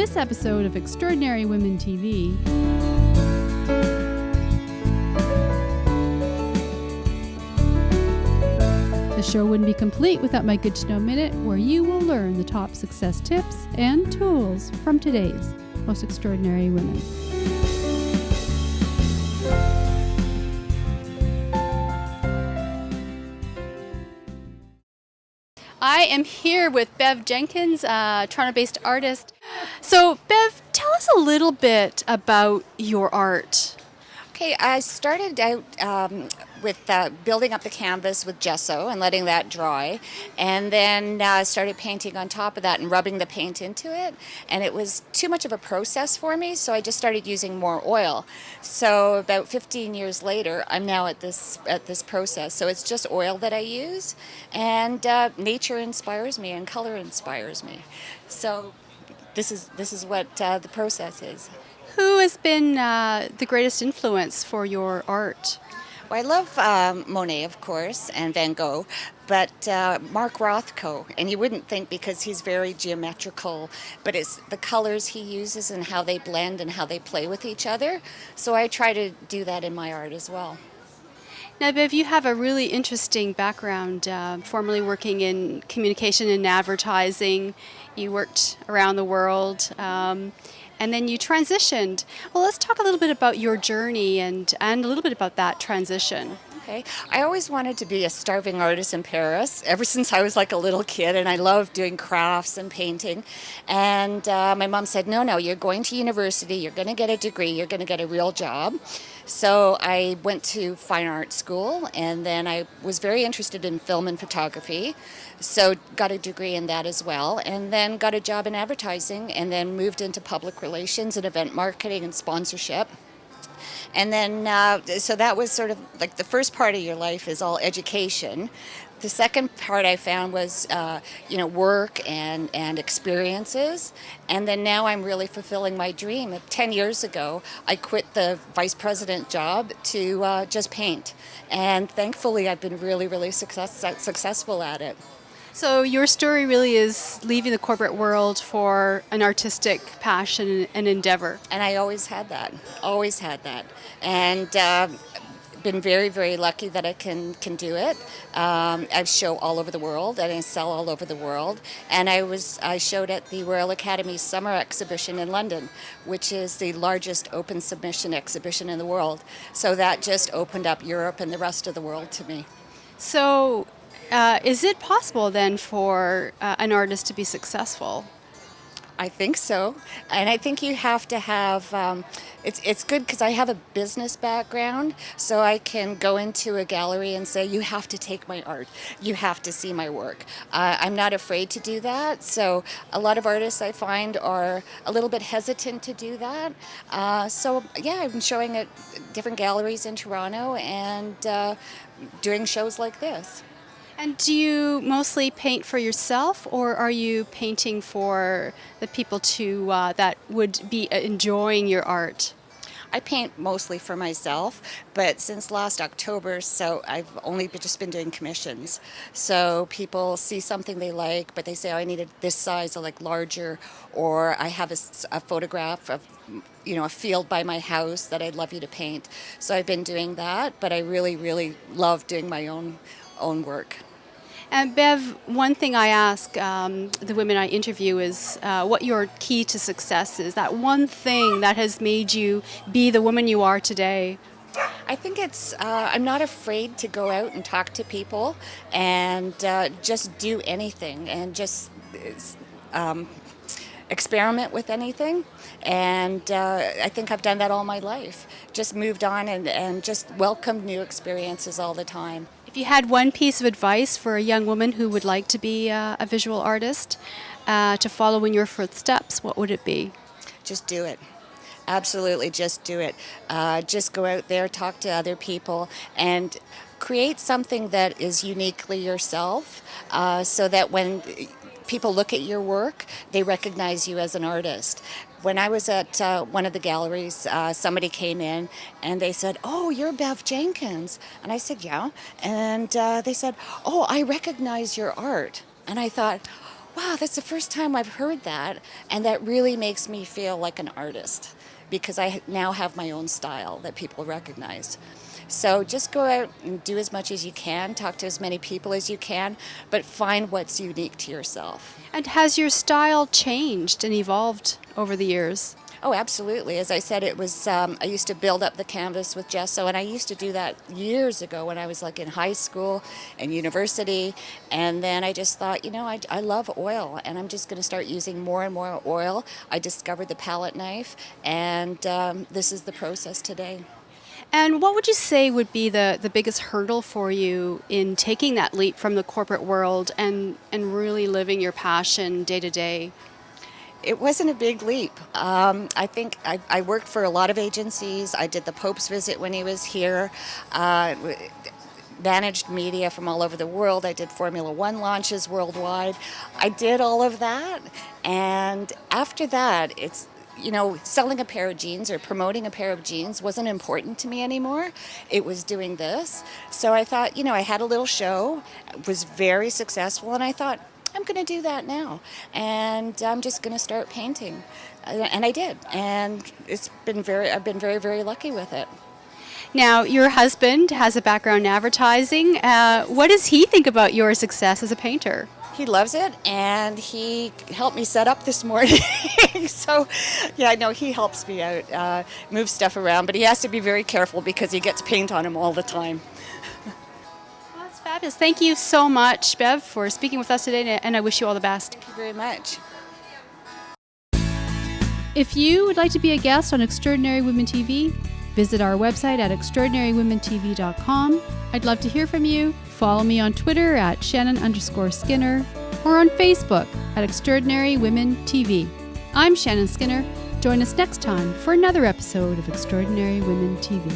this episode of Extraordinary Women TV, the show wouldn't be complete without my Good to Know Minute, where you will learn the top success tips and tools from today's most extraordinary women. I am here with Bev Jenkins, Toronto-based artist. So, Bev, tell us a little bit about your art. Okay, I started out with building up the canvas with gesso and letting that dry, and then started painting on top of that and rubbing the paint into it, and it was too much of a process for me, so I just started using more oil. So about 15 years later, I'm now at this process. So it's just oil that I use, and nature inspires me and color inspires me. So this is what the process is. Who has been the greatest influence for your art? Well, I love Monet, of course, and Van Gogh, but Mark Rothko, and you wouldn't think because he's very geometrical, but it's the colors he uses and how they blend and how they play with each other. So I try to do that in my art as well. Now, Bev, you have a really interesting background, formerly working in communication and advertising. You worked around the world. And then you transitioned. Well, let's talk a little bit about your journey and a little bit about that transition. Okay. I always wanted to be a starving artist in Paris ever since I was like a little kid, and I loved doing crafts and painting. And my mom said, no, you're going to university, you're going to get a degree, you're going to get a real job. So I went to fine art school, and then I was very interested in film and photography, so got a degree in that as well, and then got a job in advertising, and then moved into public relations and event marketing and sponsorship. And then, so that was sort of like the first part of your life is all education. The second part I found was, work and experiences. And then now I'm really fulfilling my dream. 10 years ago, I quit the vice president job to just paint. And thankfully, I've been really, really successful at it. So your story really is leaving the corporate world for an artistic passion and endeavor. And I always had that. And been very, very lucky that I can do it. I show all over the world, and I sell all over the world. And I showed at the Royal Academy Summer Exhibition in London, which is the largest open submission exhibition in the world. So that just opened up Europe and the rest of the world to me. So is it possible then for an artist to be successful? I think so, and I think you have to have, it's good because I have a business background, so I can go into a gallery and say, you have to take my art, you have to see my work. I'm not afraid to do that, so a lot of artists I find are a little bit hesitant to do that. I've been showing at different galleries in Toronto and doing shows like this. And do you mostly paint for yourself, or are you painting for the people that would be enjoying your art? I paint mostly for myself, but since last October, so I've only just been doing commissions. So people see something they like, but they say, oh, I need it this size, or like larger, or I have a photograph of a field by my house that I'd love you to paint. So I've been doing that, but I really, really love doing my own work. And Bev, one thing I ask the women I interview is what your key to success is, that one thing that has made you be the woman you are today. I think it's, I'm not afraid to go out and talk to people and just do anything and just experiment with anything. And I think I've done that all my life. Just moved on and just welcomed new experiences all the time. If you had one piece of advice for a young woman who would like to be a visual artist, to follow in your footsteps, what would it be? Just do it. Absolutely, just do it. Just go out there, talk to other people, and create something that is uniquely yourself, so that when people look at your work, they recognize you as an artist. When I was at one of the galleries, somebody came in and they said, "Oh, you're Bev Jenkins." And I said, "Yeah." And they said, "Oh, I recognize your art." And I thought, Wow, that's the first time I've heard that, and that really makes me feel like an artist because I now have my own style that people recognize. So just go out and do as much as you can, talk to as many people as you can, but find what's unique to yourself. And has your style changed and evolved over the years? Oh, absolutely. As I said, it was, I used to build up the canvas with gesso, and I used to do that years ago when I was like in high school and university. And then I just thought, I love oil, and I'm just going to start using more and more oil. I discovered the palette knife, and this is the process today. And what would you say would be the biggest hurdle for you in taking that leap from the corporate world and really living your passion day to day? It wasn't a big leap. I think I worked for a lot of agencies. I did the Pope's visit when he was here, managed media from all over the world. I did Formula One launches worldwide. I did all of that. And after that, it's, selling a pair of jeans or promoting a pair of jeans wasn't important to me anymore. It was doing this. So I thought, I had a little show, was very successful, and I thought, I'm going to do that now, and I'm just going to start painting, and I did, and I've been very, very lucky with it. Now, your husband has a background in advertising. What does he think about your success as a painter? He loves it, and he helped me set up this morning. So, he helps me out, move stuff around, but he has to be very careful because he gets paint on him all the time. Fabulous. Thank you so much, Bev, for speaking with us today, and I wish you all the best. Thank you very much. If you would like to be a guest on Extraordinary Women TV, visit our website at extraordinarywomentv.com. I'd love to hear from you. Follow me on Twitter at Shannon_Skinner or on Facebook at Extraordinary Women TV. I'm Shannon Skinner. Join us next time for another episode of Extraordinary Women TV.